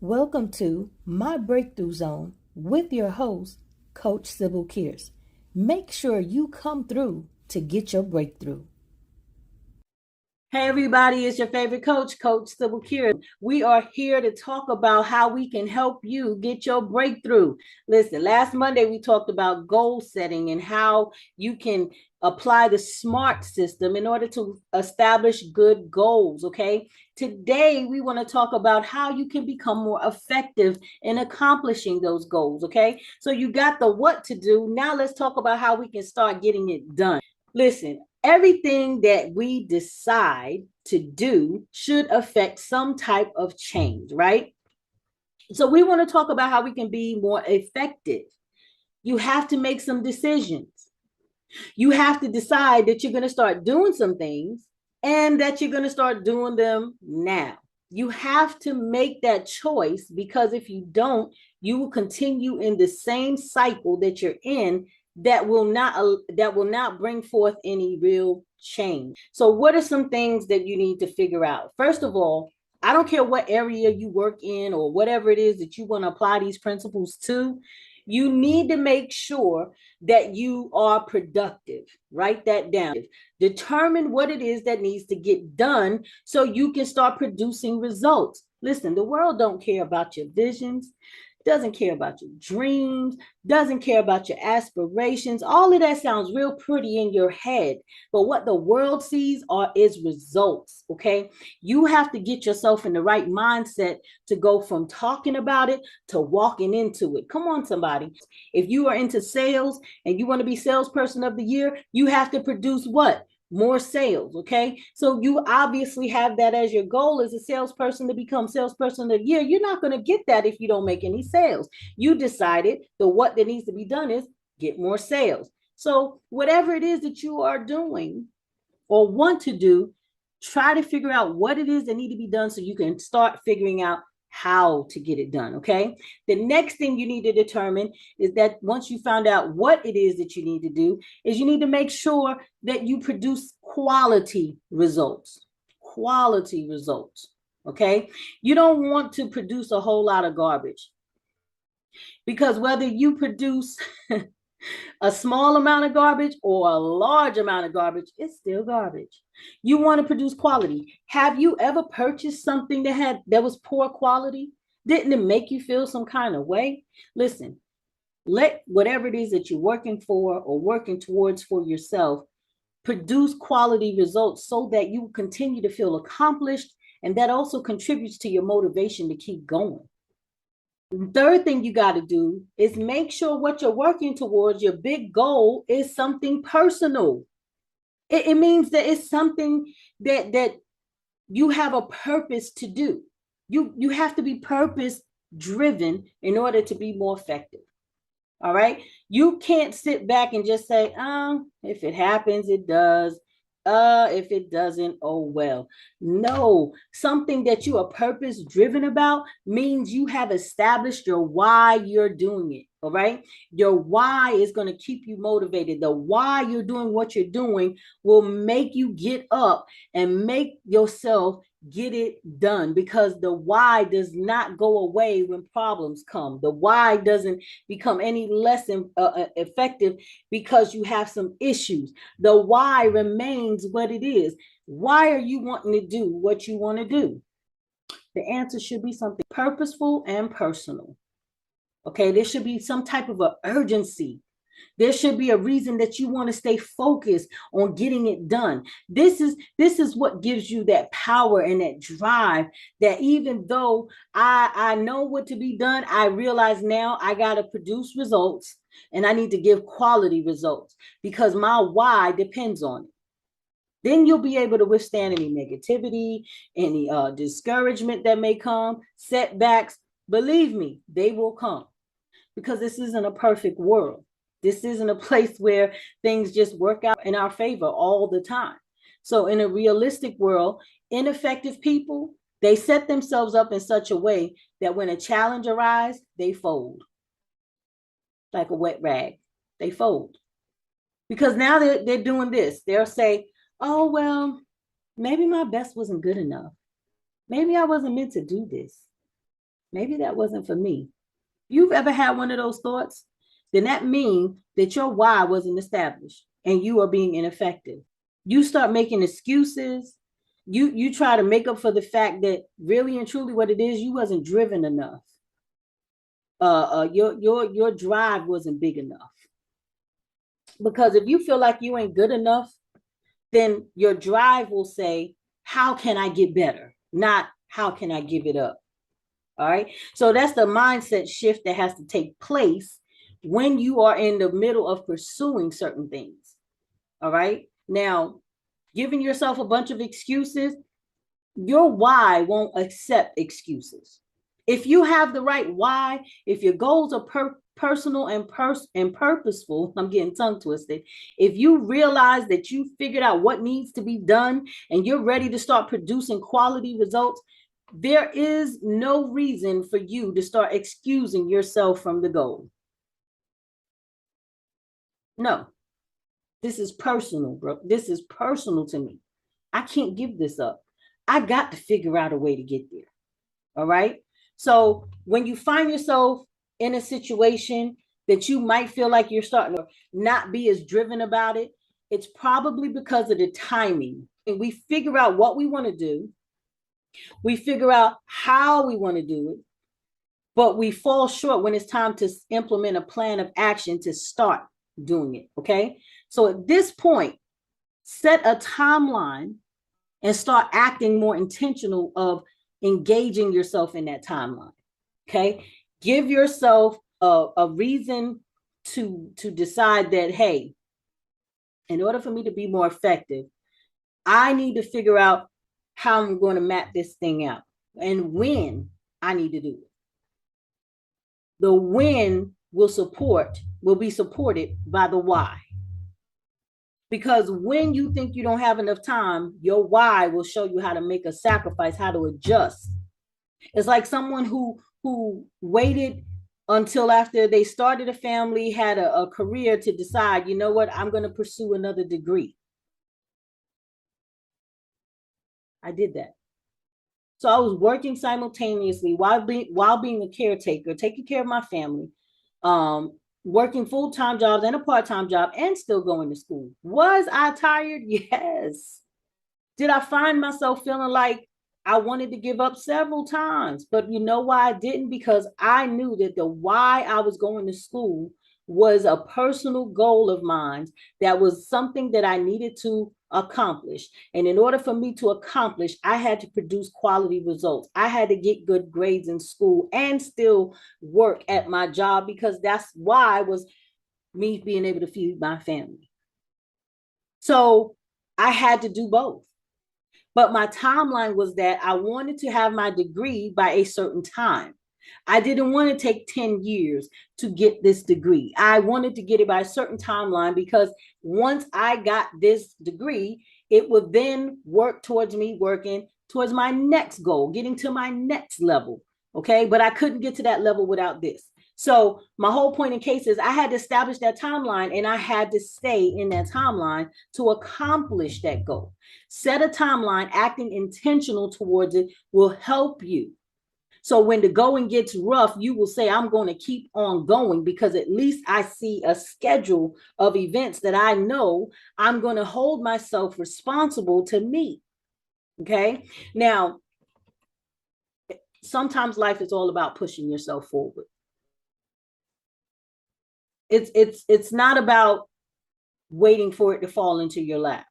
Welcome to My Breakthrough Zone with your host, Coach Sybil Kears. Make sure you come through to get your breakthrough. Hey everybody, it's your favorite coach, Coach Sybil Kears. We are here to talk about how we can help you get your breakthrough. Listen, last Monday we talked about goal setting and how you can apply the SMART system in order to establish good goals, okay? Today we want to talk about how you can become more effective in accomplishing those goals, okay? So you got the what to do. Now let's talk about how we can start getting it done. Listen, everything that we decide to do should affect some type of change, right? So we want to talk about how we can be more effective. You have to make some decisions. You have to decide that you're going to start doing some things and that you're going to start doing them now. You have to make that choice, because if you don't, you will continue in the same cycle that you're in that will not bring forth any real change. So what are some things that you need to figure out? First of all, I don't care what area you work in or whatever it is that you want to apply these principles to, you need to make sure that you are productive. Write that down. Determine what it is that needs to get done so you can start producing results. Listen, the world don't care about your visions, doesn't care about your dreams, doesn't care about your aspirations. All of that sounds real pretty in your head, but what the world sees is results, okay? You have to get yourself in the right mindset to go from talking about it to walking into it. Come on, somebody. If you are into sales and you want to be salesperson of the year, you have to produce what? More sales, okay? So you obviously have that as your goal, as a salesperson, to become salesperson of the year. You're not going to get that if you don't make any sales. You decided the what that needs to be done is get more sales. So whatever it is that you are doing or want to do, try to figure out what it is that need to be done so you can start figuring out how to get it done, okay? The next thing you need to determine is that once you found out what it is that you need to do, is you need to make sure that you produce quality results. Quality results, okay? You don't want to produce a whole lot of garbage, because whether you produce a small amount of garbage or a large amount of garbage, it's still garbage. You want to produce quality. Have you ever purchased something that was poor quality? Didn't it make you feel some kind of way? Listen, let whatever it is that you're working for or working towards for yourself produce quality results so that you continue to feel accomplished, and that also contributes to your motivation to keep going. Third thing you got to do is make sure what you're working towards, your big goal, is something personal. It means that it's something that you have a purpose to do. You have to be purpose driven in order to be more effective. All right. You can't sit back and just say, if it happens, it does. If it doesn't, oh well. No, something that you are purpose driven about means you have established your why you're doing it. All right. Your why is going to keep you motivated. The why you're doing what you're doing will make you get up and make yourself get it done, because the why does not go away when problems come. The why doesn't become any less effective because you have some issues. The why remains what it is. Why are you wanting to do what you want to do? The answer should be something purposeful and personal. Okay, there should be some type of an urgency. There should be a reason that you want to stay focused on getting it done. This is what gives you that power and that drive, that even though I know what to be done, I realize now I got to produce results, and I need to give quality results because my why depends on it. Then you'll be able to withstand any negativity, any discouragement that may come, setbacks. Believe me, they will come, because this isn't a perfect world. This isn't a place where things just work out in our favor all the time. So in a realistic world, ineffective people, they set themselves up in such a way that when a challenge arises, they fold like a wet rag. They fold. Because now they're doing this. They'll say, oh, well, maybe my best wasn't good enough. Maybe I wasn't meant to do this. maybe that wasn't for me. You've ever had one of those thoughts? Then that means that your why wasn't established and you are being ineffective. You start making excuses. You try to make up for the fact that really and truly what it is, you wasn't driven enough. Your drive wasn't big enough. Because if you feel like you ain't good enough, then your drive will say, how can I get better? Not how can I give it up? All right. So that's the mindset shift that has to take place when you are in the middle of pursuing certain things. All right. Now, giving yourself a bunch of excuses, your why won't accept excuses. If you have the right why, if your goals are personal and purposeful, I'm getting tongue twisted. If you realize that you figured out what needs to be done and you're ready to start producing quality results, there is no reason for you to start excusing yourself from the goal. No, this is personal, bro. This is personal to me. I can't give this up. I got to figure out a way to get there. All right. So when you find yourself in a situation that you might feel like you're starting to not be as driven about it, it's probably because of the timing. And we figure out what we want to do. We figure out how we want to do it, but we fall short when it's time to implement a plan of action to start doing it. Okay. So at this point, set a timeline and start acting more intentional of engaging yourself in that timeline. Okay. Give yourself a reason to decide that, hey, in order for me to be more effective, I need to figure out how I'm going to map this thing out and when I need to do it. The when will be supported by the why. Because when you think you don't have enough time, your why will show you how to make a sacrifice, how to adjust. It's like someone who waited until after they started a family, had a career to decide, you know what, I'm going to pursue another degree. I did that. So I was working simultaneously while being a caretaker, taking care of my family, working full-time jobs and a part-time job, and still going to school. Was I tired? Yes. Did I find myself feeling like I wanted to give up several times? But you know why I didn't? Because I knew that the why I was going to school was a personal goal of mine. That was something that I needed to accomplish. And in order for me to accomplish, I had to produce quality results. I had to get good grades in school and still work at my job, because that's why was me being able to feed my family. So I had to do both. But my timeline was that I wanted to have my degree by a certain time. I didn't want to take 10 years to get this degree. I wanted to get it by a certain timeline, because once I got this degree, it would then work towards me working towards my next goal, getting to my next level. Okay. But I couldn't get to that level without this. So my whole point in case is I had to establish that timeline, and I had to stay in that timeline to accomplish that goal. Set a timeline, acting intentional towards it will help you. So when the going gets rough, you will say, I'm going to keep on going, because at least I see a schedule of events that I know I'm going to hold myself responsible to meet. Okay. Now, sometimes life is all about pushing yourself forward. It's not about waiting for it to fall into your lap.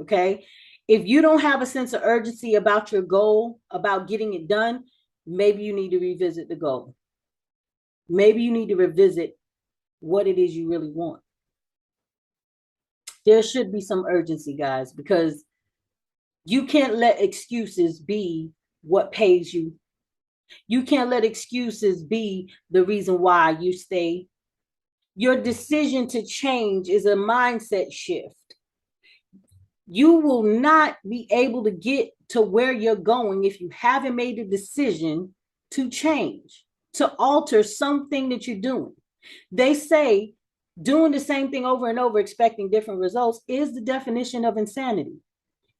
Okay. If you don't have a sense of urgency about your goal, about getting it done, maybe you need to revisit the goal. Maybe you need to revisit what it is you really want. There should be some urgency, guys, because you can't let excuses be what pays you. You can't let excuses be the reason why you stay. Your decision to change is a mindset shift. You will not be able to get to where you're going if you haven't made a decision to change, to alter something that you're doing. They say doing the same thing over and over, expecting different results, is the definition of insanity.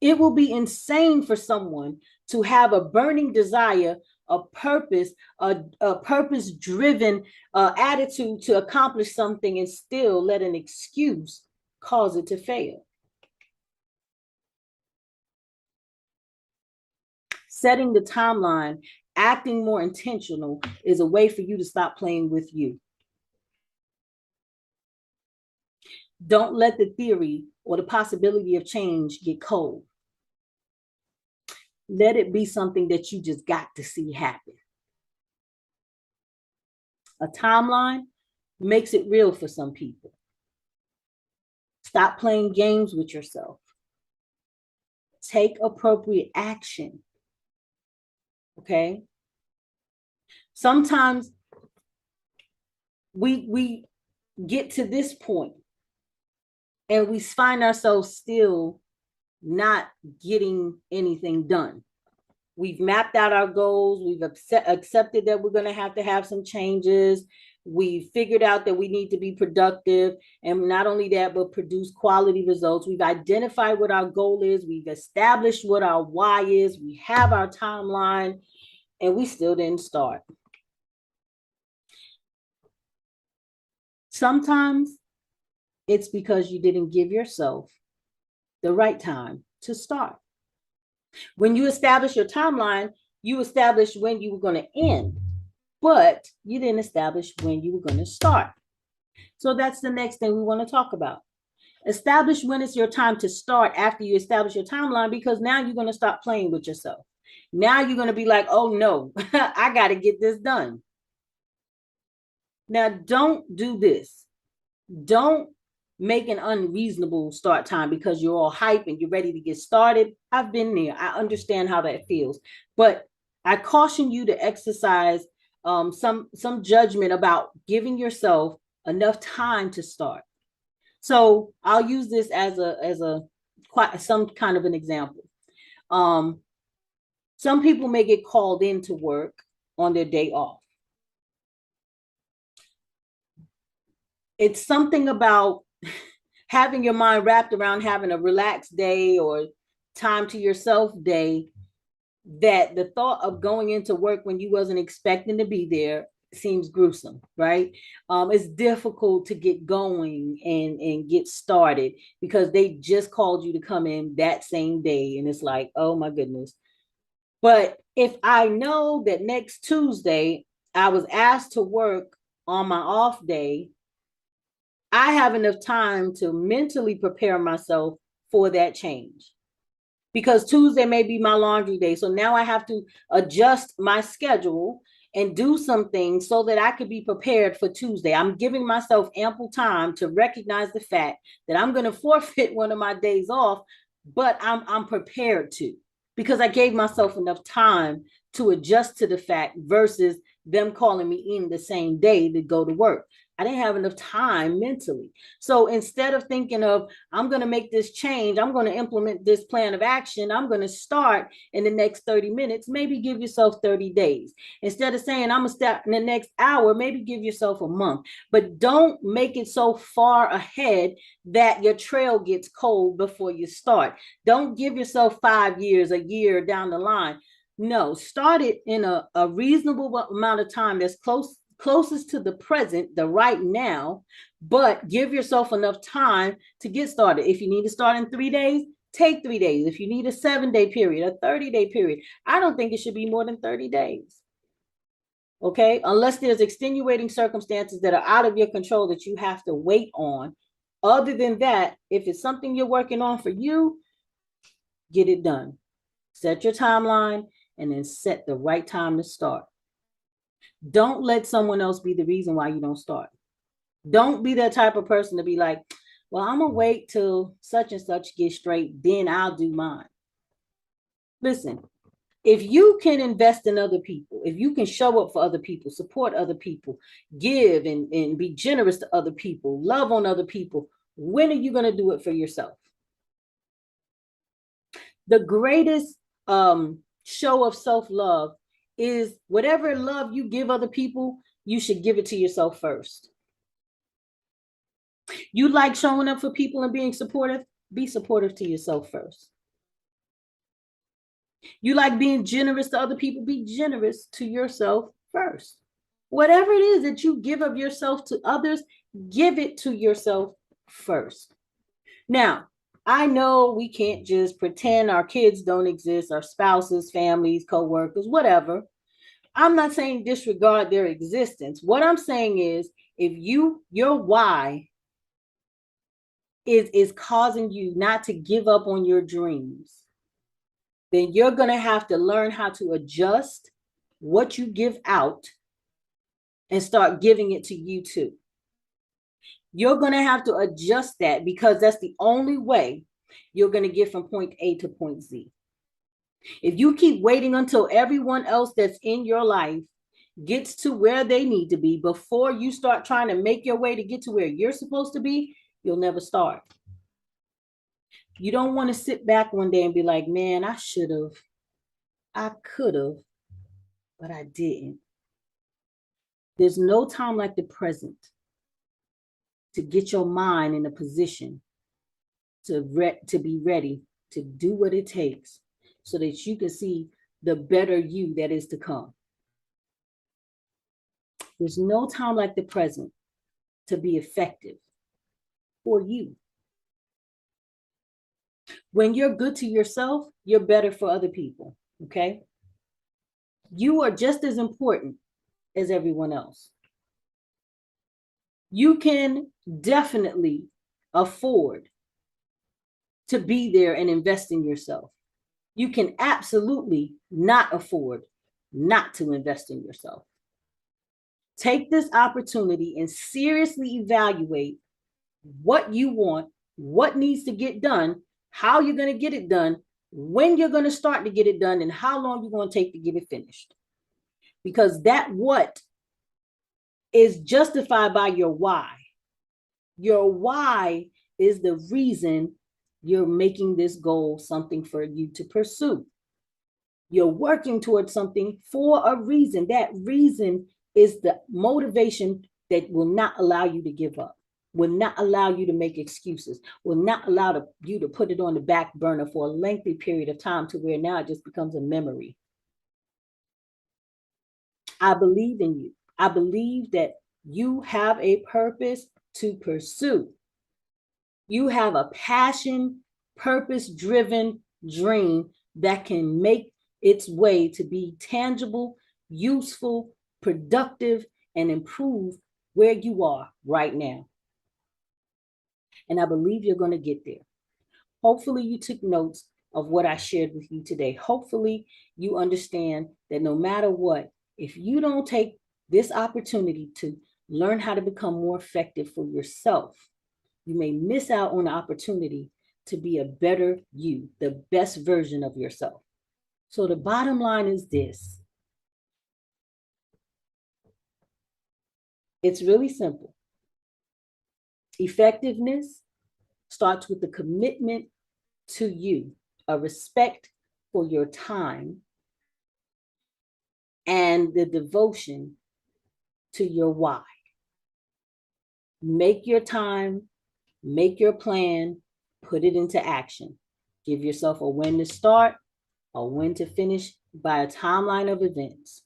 It will be insane for someone to have a burning desire a purpose, a purpose-driven attitude to accomplish something, and still let an excuse cause it to fail. Setting the timeline, acting more intentional is a way for you to stop playing with you. Don't let the theory or the possibility of change get cold. Let it be something that you just got to see happen. A timeline makes it real for some people. Stop playing games with yourself. Take appropriate action. Okay? Sometimes we get to this point and we find ourselves still not getting anything done. We've mapped out our goals. We've accepted that we're going to have some changes. We've figured out that we need to be productive. And not only that, but produce quality results. We've identified what our goal is. We've established what our why is. We have our timeline, and we still didn't start. Sometimes it's because you didn't give yourself the right time to start. When you establish your timeline, you established when you were going to end, but you didn't establish when you were going to start. So that's the next thing we want to talk about. Establish when it's your time to start after you establish your timeline, because now you're going to stop playing with yourself. Now you're going to be like, oh no, I got to get this done. Now, don't do this. Don't make an unreasonable start time because you're all hype and you're ready to get started. I've been there. I understand how that feels. But I caution you to exercise some judgment about giving yourself enough time to start. So I'll use this as some kind of an example. Some people may get called into work on their day off. It's something about having your mind wrapped around having a relaxed day or time to yourself day, that the thought of going into work when you wasn't expecting to be there seems gruesome, right? It's difficult to get going and get started because they just called you to come in that same day. And it's like, oh my goodness. But if I know that next Tuesday I was asked to work on my off day, I have enough time to mentally prepare myself for that change, because Tuesday may be my laundry day. So now I have to adjust my schedule and do some things so that I could be prepared for Tuesday. I'm giving myself ample time to recognize the fact that I'm going to forfeit one of my days off, but I'm prepared to, because I gave myself enough time to adjust to the fact versus them calling me in the same day to go to work. I didn't have enough time mentally. So instead of thinking of, I'm going to make this change, I'm going to implement this plan of action, I'm going to start in the next 30 minutes, maybe give yourself 30 days. Instead of saying, I'm going to start in the next hour, maybe give yourself a month. But don't make it so far ahead that your trail gets cold before you start. Don't give yourself 5 years, a year down the line. No, start it in a reasonable amount of time that's closest to the present, the right now, but give yourself enough time to get started. If you need to start in 3 days, take 3 days. If you need a 7-day period, a 30-day period, I don't think it should be more than 30 days. Okay, unless there's extenuating circumstances that are out of your control that you have to wait on. Other than that, if it's something you're working on for you, get it done. Set your timeline and then set the right time to start. Don't let someone else be the reason why you don't start. Don't be that type of person to be like, well, I'm going to wait till such and such get straight, then I'll do mine. Listen, if you can invest in other people, if you can show up for other people, support other people, give and be generous to other people, love on other people, when are you going to do it for yourself? The greatest show of self-love is whatever love you give other people, you should give it to yourself first. You like showing up for people and being supportive? Be supportive to yourself first. You like being generous to other people, be generous to yourself first. Whatever it is that you give of yourself to others, give it to yourself first. Now, I know we can't just pretend our kids don't exist, our spouses, families, co-workers, whatever. I'm not saying disregard their existence. What I'm saying is if your why is causing you not to give up on your dreams, then you're going to have to learn how to adjust what you give out and start giving it to you too. You're going to have to adjust that because that's the only way you're going to get from point A to point Z. If you keep waiting until everyone else that's in your life gets to where they need to be before you start trying to make your way to get to where you're supposed to be, you'll never start. You don't want to sit back one day and be like, man, I should have, I could have, but I didn't. There's no time like the present to get your mind in a position to be ready to do what it takes so that you can see the better you that is to come. There's no time like the present to be effective for you. When you're good to yourself, you're better for other people, okay? You are just as important as everyone else. You can definitely afford to be there and invest in yourself. You can absolutely not afford not to invest in yourself. Take this opportunity and seriously evaluate what you want, what needs to get done, how you're going to get it done, when you're going to start to get it done, and how long you're going to take to get it finished. Because that what is justified by your why. Your why is the reason you're making this goal something for you to pursue. You're working towards something for a reason. That reason is the motivation that will not allow you to give up, will not allow you to make excuses, will not allow you to put it on the back burner for a lengthy period of time to where now it just becomes a memory. I believe in you. I believe that you have a purpose to pursue. You have a passion, purpose-driven dream that can make its way to be tangible, useful, productive, and improve where you are right now. And I believe you're going to get there. Hopefully you took notes of what I shared with you today. Hopefully you understand that no matter what, if you don't take this opportunity to learn how to become more effective for yourself, you may miss out on the opportunity to be a better you, the best version of yourself. So the bottom line is this. It's really simple. Effectiveness starts with the commitment to you, a respect for your time, and the devotion to your why. Make your time, make your plan, put it into action. Give yourself a when to start, a when to finish by a timeline of events.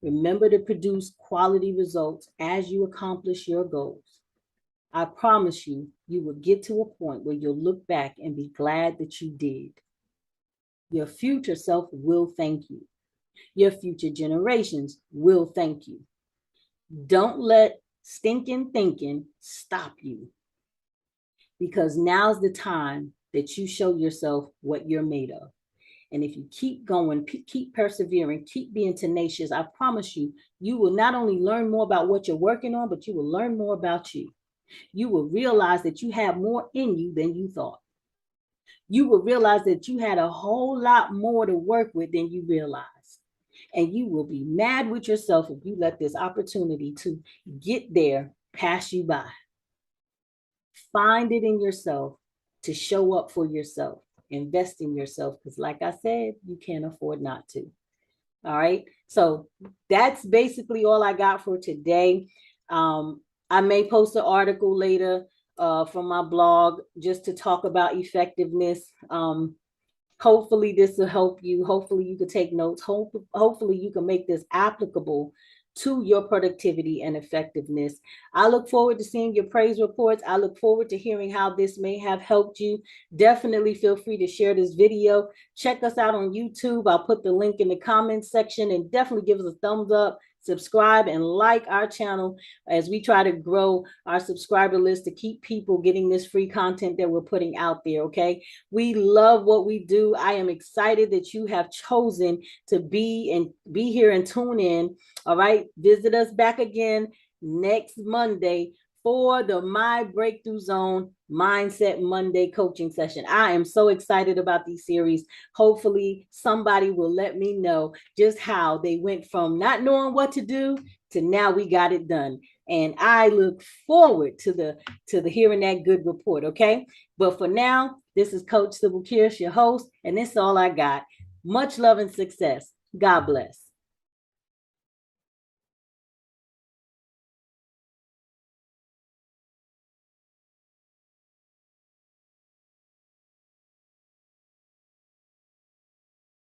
Remember to produce quality results as you accomplish your goals. I promise you, you will get to a point where you'll look back and be glad that you did. Your future self will thank you. Your future generations will thank you. Don't let stinking thinking stop you, because now's the time that you show yourself what you're made of. And if you keep going, keep persevering, keep being tenacious, I promise you, you will not only learn more about what you're working on, but you will learn more about you. You will realize that you have more in you than you thought. You will realize that you had a whole lot more to work with than you realized. And you will be mad with yourself if you let this opportunity to get there pass you by. Find it in yourself to show up for yourself. Invest in yourself, because like I said, you can't afford not to. All right. So that's basically all I got for today. I may post an article later from my blog just to talk about effectiveness. Hopefully this will help you. Hopefully you can take notes. Hopefully you can make this applicable to your productivity and effectiveness. I look forward to seeing your praise reports. I look forward to hearing how this may have helped you. Definitely feel free to share this video. Check us out on YouTube. I'll put the link in the comments section, and definitely give us a thumbs up, subscribe, and like our channel as we try to grow our subscriber list to keep people getting this free content that we're putting out there. Okay. We love what we do. I am excited that you have chosen to be here and tune in. All right. Visit us back again next Monday for the My Breakthrough Zone Mindset Monday coaching session. I am so excited about these series. Hopefully somebody will let me know just how they went from not knowing what to do to now we got it done. And I look forward to the hearing that good report. Okay. But for now, this is Coach Sybil Kirsch, your host, and this is all I got. Much love and success. God bless.